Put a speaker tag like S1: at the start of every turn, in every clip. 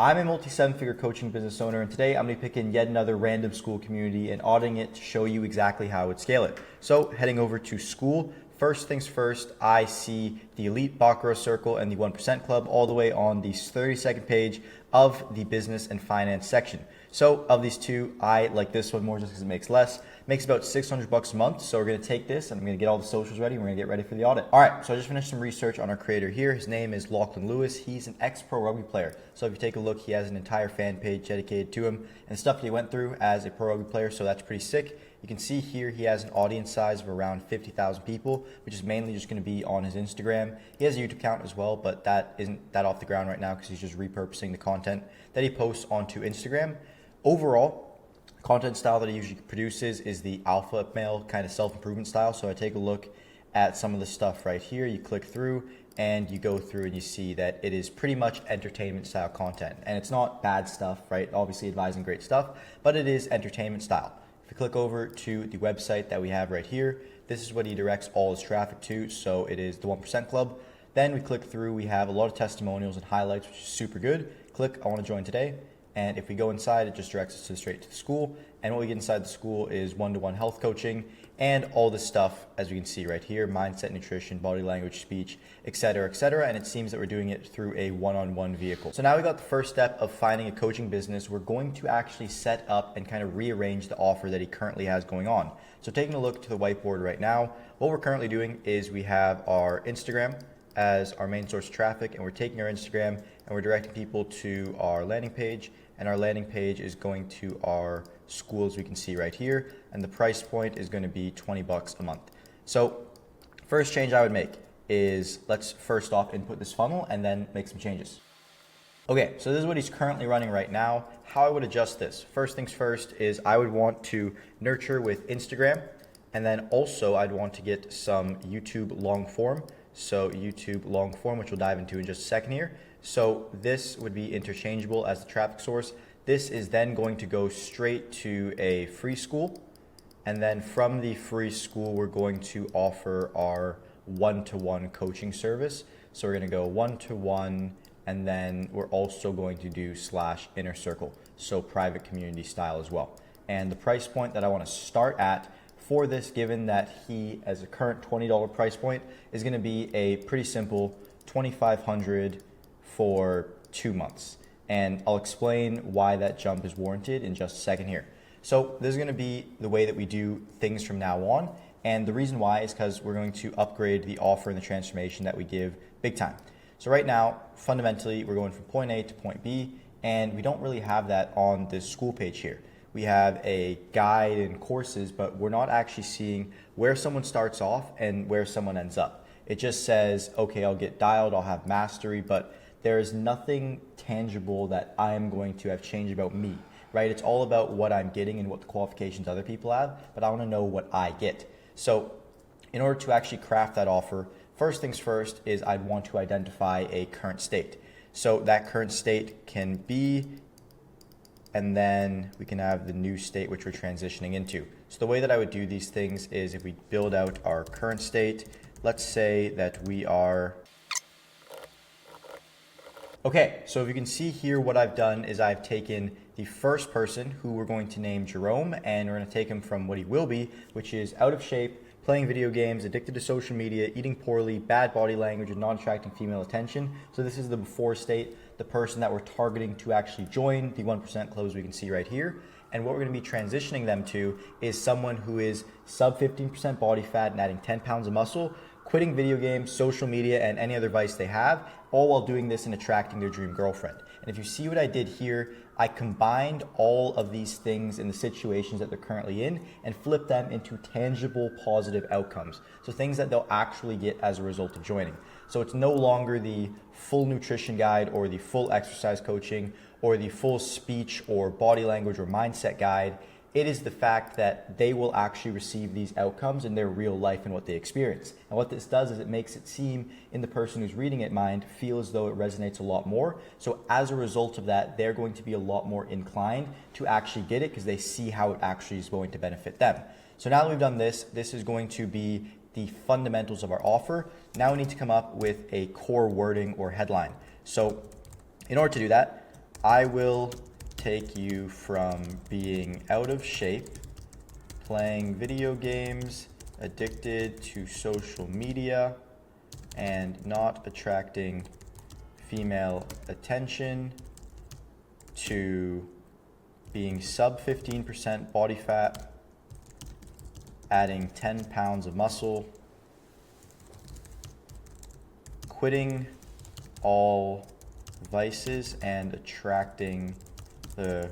S1: I'm a multi-seven-figure coaching business owner, and today I'm going to be picking yet another random Skool community and auditing it to show you exactly how I would scale it. So heading over to Skool, first things first, I see the Elite Baccarat Circle and the 1% Club all the way on the 32nd page of the business and finance section. So of these two, I like this one more just because it makes less. It makes about $600 a month. So we're going to take this and I'm going to get all the socials ready. And we're going to get ready for the audit. All right. So I just finished some research on our creator here. His name is Lachlan Lewis. He's an ex-pro rugby player. So if you take a look, he has an entire fan page dedicated to him and stuff that he went through as a pro rugby player. So that's pretty sick. You can see here he has an audience size of around 50,000 people, which is mainly just going to be on his Instagram. He has a YouTube account as well, but that isn't that off the ground right now because he's just repurposing the content that he posts onto Instagram. Overall, content style that he usually produces is the alpha male kind of self-improvement style. So I take a look at some of the stuff right here. You click through and you go through and you see that it is pretty much entertainment style content. And it's not bad stuff, right? Obviously advising great stuff, but it is entertainment style. If you click over to the website that we have right here, this is what he directs all his traffic to. So it is the 1% Club. Then we click through, we have a lot of testimonials and highlights, which is super good. Click, I want to join today. And if we go inside, it just directs us straight to the school. And what we get inside the school is one-to-one health coaching and all this stuff, as we can see right here, mindset, nutrition, body language, speech, et cetera, et cetera. And it seems that we're doing it through a one-on-one vehicle. So now we got the first step of finding a coaching business. We're going to actually set up and kind of rearrange the offer that he currently has going on. So taking a look to the whiteboard right now, what we're currently doing is we have our Instagram as our main source of traffic, and we're taking our Instagram and we're directing people to our landing page, and our landing page is going to our school, as we can see right here, and the price point is going to be $20 a month. So first change I would make is let's first off input this funnel and then make some changes. Okay, so this is what he's currently running right now. How I would adjust this. First things first is I would want to nurture with Instagram, and then also I'd want to get some YouTube long form. So YouTube long form, which we'll dive into in just a second here. So this would be interchangeable as the traffic source. This is then going to go straight to a free school. And then from the free school, we're going to offer our one-to-one coaching service. So we're going to go one-to-one, and then we're also going to do /inner circle. So private community style as well. And the price point that I want to start at for this, given that he, as a current $20 price point, is going to be a pretty simple $2,500 for 2 months. And I'll explain why that jump is warranted in just a second here. So this is going to be the way that we do things from now on. And the reason why is because we're going to upgrade the offer and the transformation that we give big time. So right now, fundamentally, we're going from point A to point B, and we don't really have that on this school page here. We have a guide and courses, but we're not actually seeing where someone starts off and where someone ends up. It just says, okay, I'll get dialed, I'll have mastery, but there is nothing tangible that I'm going to have changed about me, right? It's all about what I'm getting and what the qualifications other people have, but I want to know what I get. So in order to actually craft that offer, first things first is I'd want to identify a current state. So that current state can be, and then we can have the new state which we're transitioning into. So the way that I would do these things is if we build out our current state, let's say that we are, okay, so if you can see here, what I've done is I've taken the first person who we're going to name Jerome, and we're going to take him from what he will be, which is out of shape, playing video games, addicted to social media, eating poorly, bad body language, and not attracting female attention. So this is the before state, the person that we're targeting to actually join the 1% Club, we can see right here. And what we're going to be transitioning them to is someone who is sub 15% body fat and adding 10 pounds of muscle, quitting video games, social media, and any other vice they have, all while doing this and attracting their dream girlfriend. And if you see what I did here, I combined all of these things in the situations that they're currently in and flipped them into tangible positive outcomes. So things that they'll actually get as a result of joining. So it's no longer the full nutrition guide or the full exercise coaching or the full speech or body language or mindset guide. It is the fact that they will actually receive these outcomes in their real life and what they experience. And what this does is it makes it seem in the person who's reading it mind feel as though it resonates a lot more. So as a result of that, they're going to be a lot more inclined to actually get it because they see how it actually is going to benefit them. So now that we've done this, this is going to be the fundamentals of our offer. Now we need to come up with a core wording or headline. So in order to do that, I will take you from being out of shape, playing video games, addicted to social media, and not attracting female attention, to being sub 15% body fat, adding 10 pounds of muscle, quitting all vices, and attracting the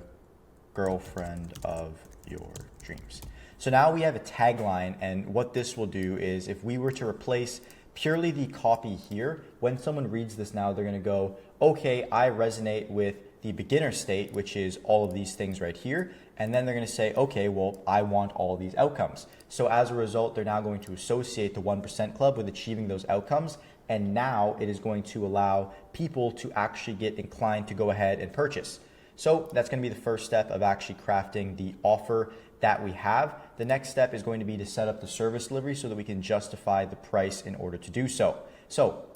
S1: girlfriend of your dreams. So now we have a tagline, and what this will do is if we were to replace purely the copy here, when someone reads this now, they're gonna go, okay, I resonate with the beginner state, which is all of these things right here. And then they're gonna say, okay, well, I want all of these outcomes. So as a result, they're now going to associate the 1% Club with achieving those outcomes. And now it is going to allow people to actually get inclined to go ahead and purchase. So that's going to be the first step of actually crafting the offer that we have. The next step is going to be to set up the service delivery so that we can justify the price in order to do so. So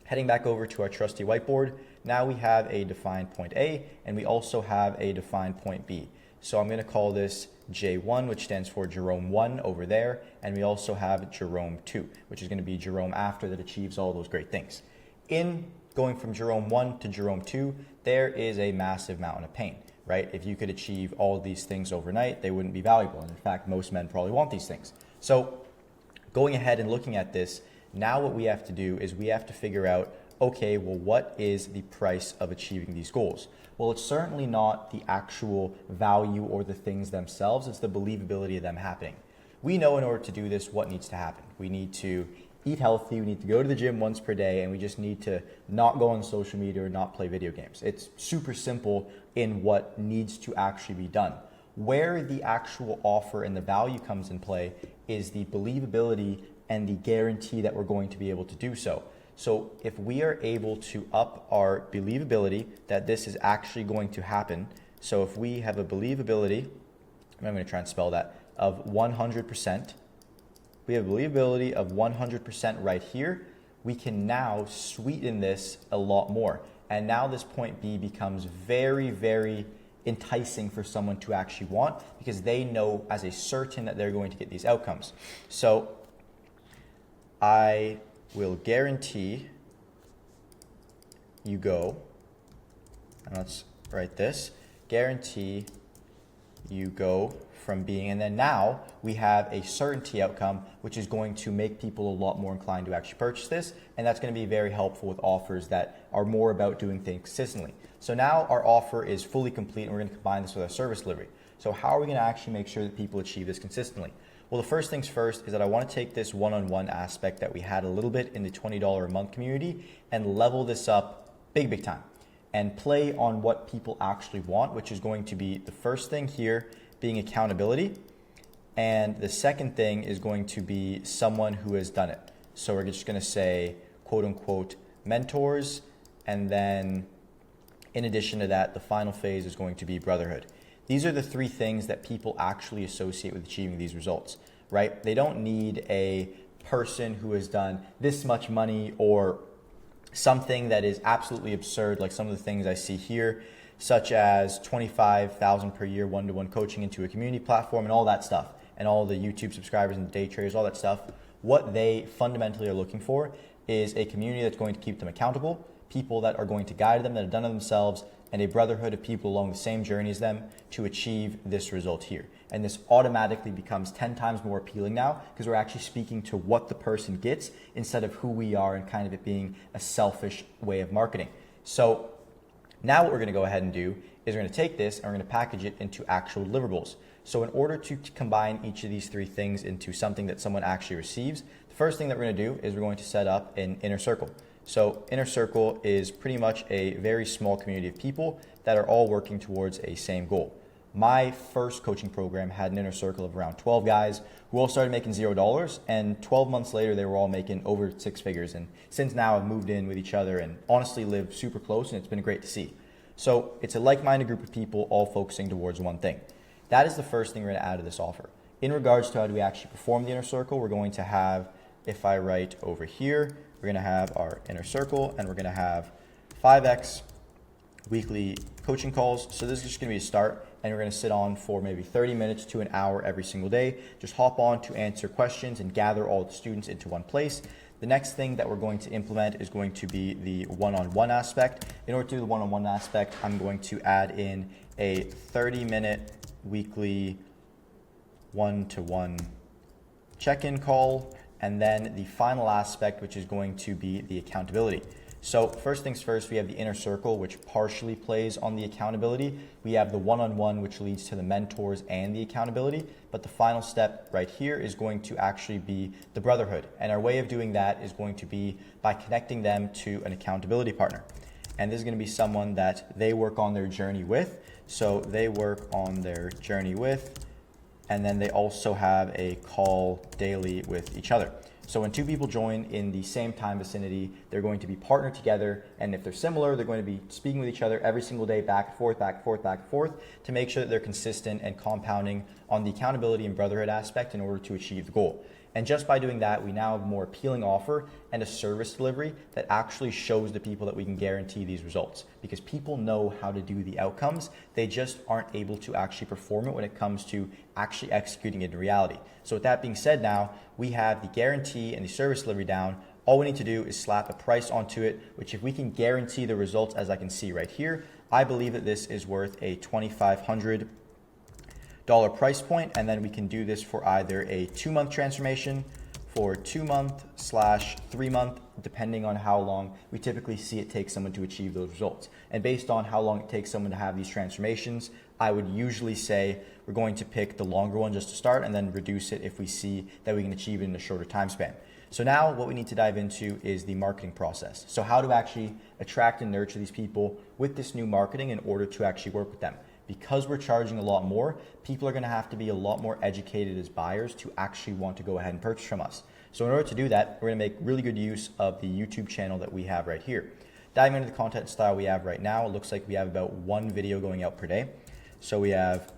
S1: heading back over to our trusty whiteboard, now we have a defined point A, and we also have a defined point B. So I'm going to call this J1, which stands for Jerome 1 over there, and we also have Jerome 2, which is going to be Jerome after that achieves all those great things. In going from Jerome 1 to Jerome 2, there is a massive mountain of pain, right? If you could achieve all of these things overnight, they wouldn't be valuable. And in fact, most men probably want these things. So going ahead and looking at this, now what we have to do is we have to figure out, okay, well, what is the price of achieving these goals? Well, it's certainly not the actual value or the things themselves, it's the believability of them happening. We know in order to do this what needs to happen. We need to eat healthy, we need to go to the gym once per day, and we just need to not go on social media or not play video games. It's super simple in what needs to actually be done. Where the actual offer and the value comes in play is the believability and the guarantee that we're going to be able to do so. So if we are able to up our believability that this is actually going to happen, so if we have a believability, I'm going to try and spell that, of 100%, we have a believability of 100% right here, we can now sweeten this a lot more. And now this point B becomes very, very enticing for someone to actually want because they know as a certain that they're going to get these outcomes. So I will guarantee you go, and let's write this, guarantee you go from being, and then now we have a certainty outcome, which is going to make people a lot more inclined to actually purchase this, and that's going to be very helpful with offers that are more about doing things consistently. So now our offer is fully complete, and we're going to combine this with our service delivery. So how are we going to actually make sure that people achieve this consistently? Well, the first things first is that I want to take this one-on-one aspect that we had a little bit in the $20 a month community and level this up big time and play on what people actually want, which is going to be the first thing here being accountability. And the second thing is going to be someone who has done it. So we're just going to say, quote unquote, mentors. And then in addition to that, the final phase is going to be brotherhood. These are the three things that people actually associate with achieving these results, right? They don't need a person who has done this much money or something that is absolutely absurd, like some of the things I see here, such as $25,000 per year one-to-one coaching into a community platform and all that stuff, and all the YouTube subscribers and day traders, all that stuff. What they fundamentally are looking for is a community that's going to keep them accountable, people that are going to guide them, that have done it themselves, and a brotherhood of people along the same journey as them to achieve this result here. And this automatically becomes 10 times more appealing now because we're actually speaking to what the person gets instead of who we are and kind of it being a selfish way of marketing. So now what we're gonna go ahead and do is we're gonna take this and we're gonna package it into actual deliverables. So in order to combine each of these three things into something that someone actually receives, the first thing that we're gonna do is we're going to set up an inner circle. So Inner Circle is pretty much a very small community of people that are all working towards a same goal. My first coaching program had an inner circle of around 12 guys who all started making $0, and 12 months later they were all making over 6 figures. And since now I've moved in with each other and honestly live super close, and it's been great to see. So it's a like-minded group of people all focusing towards one thing. That is the first thing we're going to add to this offer. In regards to how do we actually perform the inner circle, we're going to have, if I write over here, we're going to have our inner circle, and we're going to have 5x weekly coaching calls. So this is just gonna be a start, and we're gonna sit on for maybe 30 minutes to an hour every single day. Just hop on to answer questions and gather all the students into one place. The next thing that we're going to implement is going to be the one-on-one aspect. In order to do the one-on-one aspect, I'm going to add in a 30-minute weekly one-to-one check-in call, and then the final aspect, which is going to be the accountability. So first things first, we have the inner circle, which partially plays on the accountability. We have the one-on-one, which leads to the mentors and the accountability. But the final step right here is going to actually be the brotherhood. And our way of doing that is going to be by connecting them to an accountability partner. And this is going to be someone that they work on their journey with. So they work on their journey with, and then they also have a call daily with each other. So when two people join in the same time vicinity, they're going to be partnered together. And if they're similar, they're going to be speaking with each other every single day, back and forth, back and forth, back and forth, to make sure that they're consistent and compounding on the accountability and brotherhood aspect in order to achieve the goal. And just by doing that, we now have a more appealing offer and a service delivery that actually shows the people that we can guarantee these results, because people know how to do the outcomes. They just aren't able to actually perform it when it comes to actually executing it in reality. So with that being said, now we have the guarantee and the service delivery down. All we need to do is slap a price onto it, which if we can guarantee the results, as I can see right here, I believe that this is worth a $2,500 price point, and then we can do this for either a 2-month transformation, for 2-month/3-month, depending on how long we typically see it take someone to achieve those results. And based on how long it takes someone to have these transformations, I would usually say we're going to pick the longer one just to start and then reduce it if we see that we can achieve it in a shorter time span. So now what we need to dive into is the marketing process. So how to actually attract and nurture these people with this new marketing in order to actually work with them. Because we're charging a lot more, people are going to have to be a lot more educated as buyers to actually want to go ahead and purchase from us. So in order to do that, we're going to make really good use of the YouTube channel that we have right here. Diving into the content style we have right now, it looks like we have about 1 video going out per day. So we have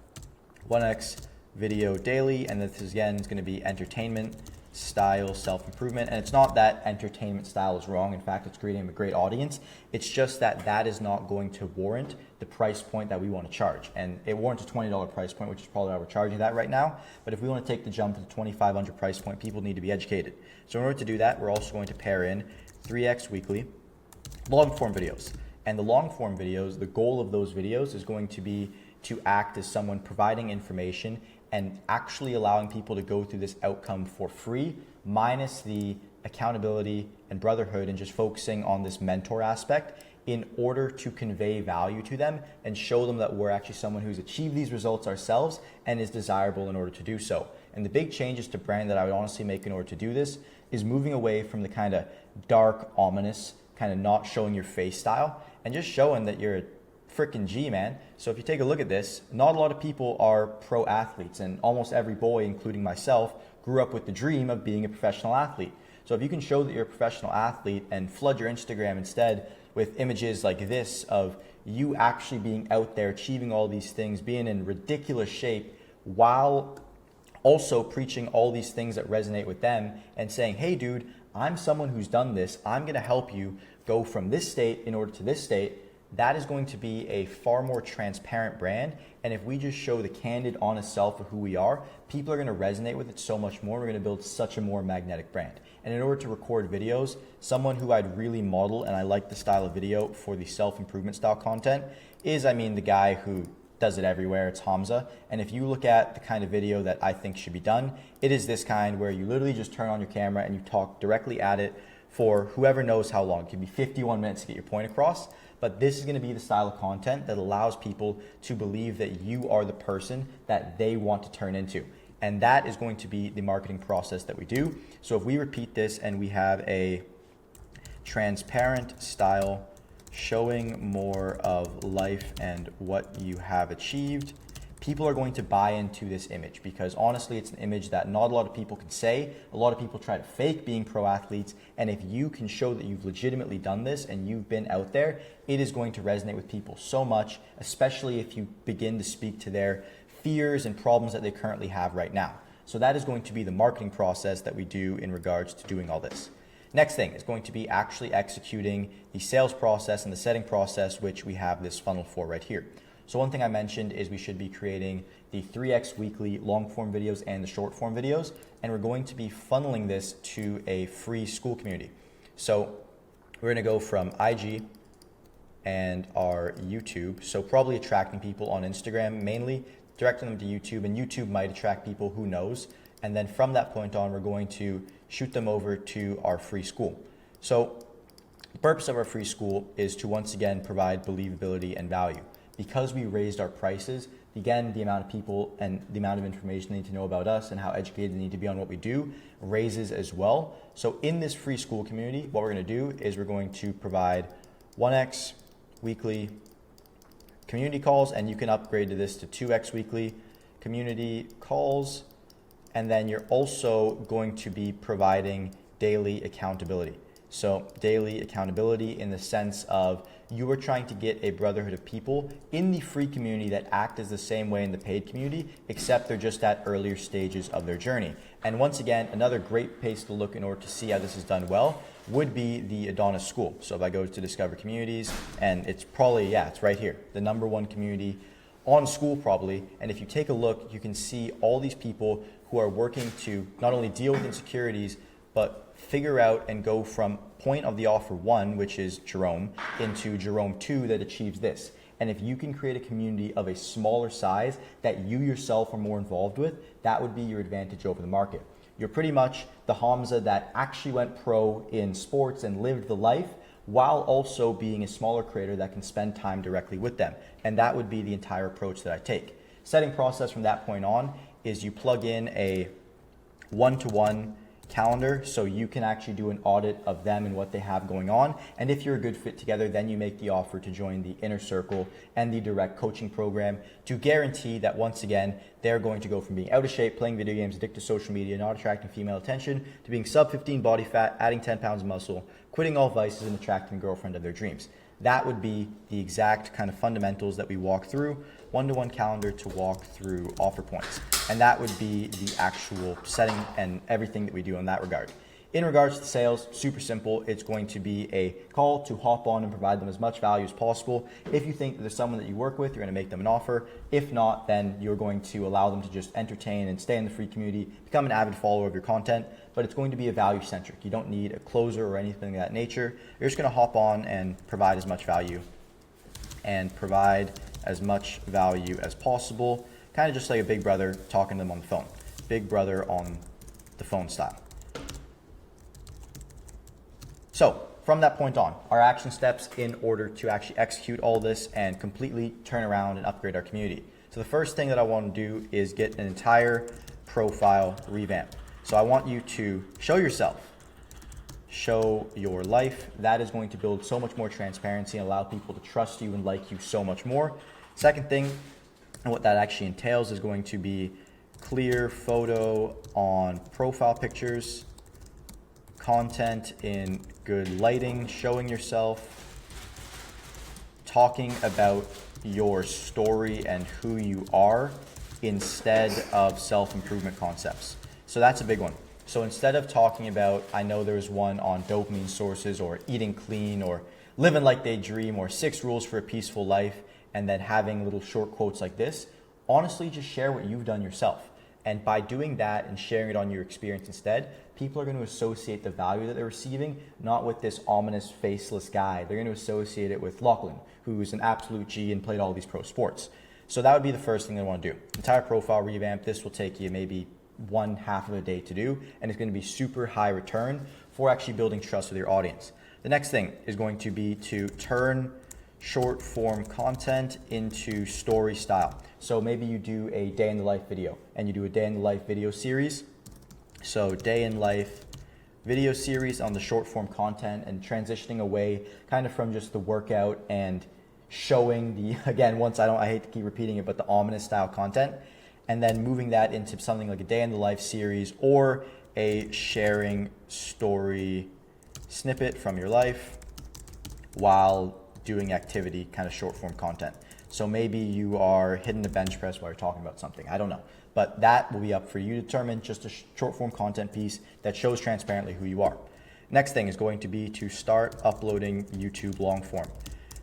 S1: 1x video daily, and this again is going to be entertainment style self-improvement. And it's not that entertainment style is wrong. In fact, it's creating a great audience. It's just that that is not going to warrant the price point that we want to charge. And it warrants a $20 price point, which is probably why we're charging that right now. But if we want to take the jump to the $2,500 price point, people need to be educated. So in order to do that, we're also going to pair in 3x weekly long form videos. And the long form videos, the goal of those videos is going to be to act as someone providing information and actually allowing people to go through this outcome for free, minus the accountability and brotherhood, and just focusing on this mentor aspect in order to convey value to them and show them that we're actually someone who's achieved these results ourselves and is desirable in order to do so. And the big changes to brand that I would honestly make in order to do this is moving away from the kind of dark, ominous, kind of not showing your face style, and just showing that you're a freaking G, man. So if you take a look at this, not a lot of people are pro athletes, and almost every boy, including myself, grew up with the dream of being a professional athlete. So if you can show that you're a professional athlete and flood your Instagram instead with images like this of you actually being out there, achieving all these things, being in ridiculous shape, while also preaching all these things that resonate with them and saying, hey dude, I'm someone who's done this, I'm gonna help you go from this state in order to this state, that is going to be a far more transparent brand. And if we just show the candid, honest self of who we are, people are going to resonate with it so much more. We're going to build such a more magnetic brand. And in order to record videos, someone who I'd really model, and I like the style of video for the self-improvement style content, is, the guy who does it everywhere. It's Hamza. And if you look at the kind of video that I think should be done, it is this kind where you literally just turn on your camera and you talk directly at it for whoever knows how long. It could be 51 minutes to get your point across. But this is going to be the style of content that allows people to believe that you are the person that they want to turn into. And that is going to be the marketing process that we do. So if we repeat this and we have a transparent style showing more of life and what you have achieved, people are going to buy into this image, because honestly, it's an image that not a lot of people can say. A lot of people try to fake being pro athletes. And if you can show that you've legitimately done this and you've been out there, it is going to resonate with people so much, especially if you begin to speak to their fears and problems that they currently have right now. So that is going to be the marketing process that we do in regards to doing all this. Next thing is going to be actually executing the sales process and the setting process, which we have this funnel for right here. So one thing I mentioned is we should be creating the 3x weekly long form videos and the short form videos, and we're going to be funneling this to a free Skool community. So we're going to go from IG and our YouTube, so probably attracting people on Instagram mainly, directing them to YouTube, and YouTube might attract people, who knows. And then from that point on, we're going to shoot them over to our free Skool. So the purpose of our free Skool is to once again provide believability and value. Because we raised our prices, again, the amount of people and the amount of information they need to know about us and how educated they need to be on what we do raises as well. So in this free Skool community, what we're going to do is we're going to provide 1x weekly community calls, and you can upgrade to this to 2x weekly community calls. And then you're also going to be providing daily accountability. So daily accountability in the sense of you are trying to get a brotherhood of people in the free community that act as the same way in the paid community, except they're just at earlier stages of their journey. And once again, another great place to look in order to see how this is done well would be the Adonis Skool. So if I go to Discover Communities, and it's probably, it's right here, the #1 community on Skool probably. And if you take a look, you can see all these people who are working to not only deal with insecurities, but figure out and go from point of the offer 1, which is Jerome, into Jerome 2 that achieves this. And if you can create a community of a smaller size that you yourself are more involved with, that would be your advantage over the market. You're pretty much the Hamza that actually went pro in sports and lived the life, while also being a smaller creator that can spend time directly with them. And that would be the entire approach that I take. Setting process from that point on is you plug in a one-to-one calendar so you can actually do an audit of them and what they have going on. And if you're a good fit together, then you make the offer to join the inner circle and the direct coaching program to guarantee that once again, they're going to go from being out of shape, playing video games, addicted to social media, not attracting female attention, to being sub 15 body fat, adding 10 pounds of muscle, quitting all vices, and attracting the girlfriend of their dreams. That would be the exact kind of fundamentals that we walk through, one-to-one calendar to walk through offer points. And that would be the actual setting and everything that we do in that regard. In regards to sales, super simple. It's going to be a call to hop on and provide them as much value as possible. If you think that there's someone that you work with, you're going to make them an offer. If not, then you're going to allow them to just entertain and stay in the free community, become an avid follower of your content, but it's going to be a value centric. You don't need a closer or anything of that nature. You're just going to hop on and provide as much value as possible. Kind of just like a big brother talking to them on the phone. Big brother on the phone style. So from that point on, our action steps in order to actually execute all this and completely turn around and upgrade our community. So the first thing that I want to do is get an entire profile revamp. So I want you to show yourself, show your life. That is going to build so much more transparency and allow people to trust you and like you so much more. Second thing, and what that actually entails, is going to be clear photo on profile pictures, content in good lighting, showing yourself, talking about your story and who you are instead of self-improvement concepts. So that's a big one. So instead of talking about, I know there's one on dopamine sources or eating clean or living like they dream or 6 rules for a peaceful life, and then having little short quotes like this, honestly just share what you've done yourself. And by doing that and sharing it on your experience instead, people are going to associate the value that they're receiving, not with this ominous, faceless guy. They're going to associate it with Lachlan, who's an absolute G and played all these pro sports. So that would be the first thing I want to do. Entire profile revamp. This will take you maybe 1/2 of a day to do, and it's going to be super high return for actually building trust with your audience. The next thing is going to be to turn short form content into story style. So maybe you do a day in the life video and you do a day in the life video series. So day in life video series on the short form content, and transitioning away kind of from just the workout and showing the, again, I hate to keep repeating it, but the ominous style content, and then moving that into something like a day in the life series or a sharing story snippet from your life while doing activity, kind of short form content. So maybe you are hitting the bench press while you're talking about something. I don't know. But that will be up for you to determine, just a short form content piece that shows transparently who you are. Next thing is going to be to start uploading YouTube long form.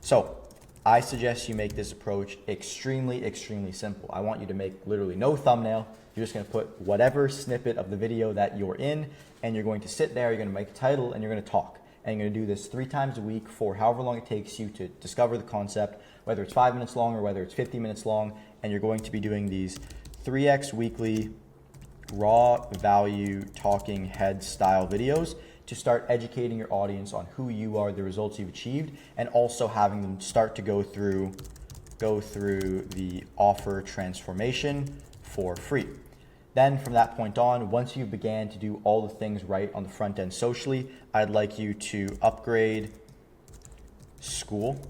S1: So I suggest you make this approach extremely, extremely simple. I want you to make literally no thumbnail. You're just gonna put whatever snippet of the video that you're in, and you're going to sit there, you're gonna make a title, and you're gonna talk. And you're gonna do this 3 times a week for however long it takes you to discover the concept, whether it's 5 minutes long or whether it's 50 minutes long. And you're going to be doing these 3x weekly raw value talking head style videos to start educating your audience on who you are, the results you've achieved, and also having them start to go through the offer transformation for free. Then from that point on, once you began to do all the things right on the front end socially, I'd like you to upgrade Skool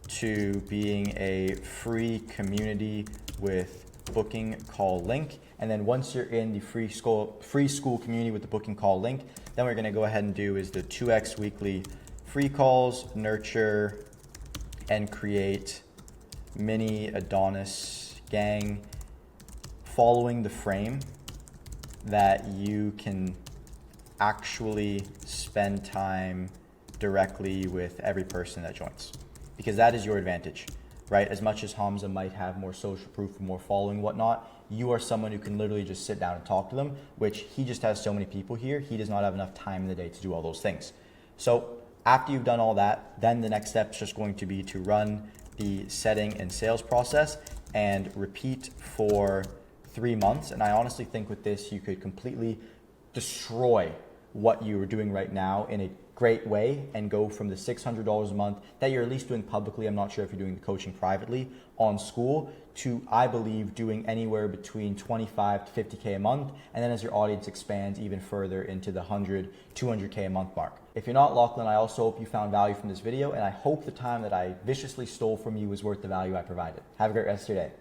S1: to being a free community with booking call link. And then once you're in the free Skool community with the booking call link, then we're gonna go ahead and do is the 2x weekly free calls, nurture, and create mini Adonis gang, following the frame that you can actually spend time directly with every person that joins, because that is your advantage, right? As much as Hamza might have more social proof, more following, whatnot, you are someone who can literally just sit down and talk to them, which he just has so many people here. He does not have enough time in the day to do all those things. So after you've done all that, then the next step is just going to be to run the setting and sales process and repeat for 3 months. And I honestly think with this, you could completely destroy what you are doing right now in a great way and go from the $600 a month that you're at least doing publicly. I'm not sure if you're doing the coaching privately on Skool, to, I believe, doing anywhere between 25 to 50K a month. And then as your audience expands even further into the 100, 200K a month mark. If you're not Lachlan, I also hope you found value from this video, and I hope the time that I viciously stole from you was worth the value I provided. Have a great rest of your day.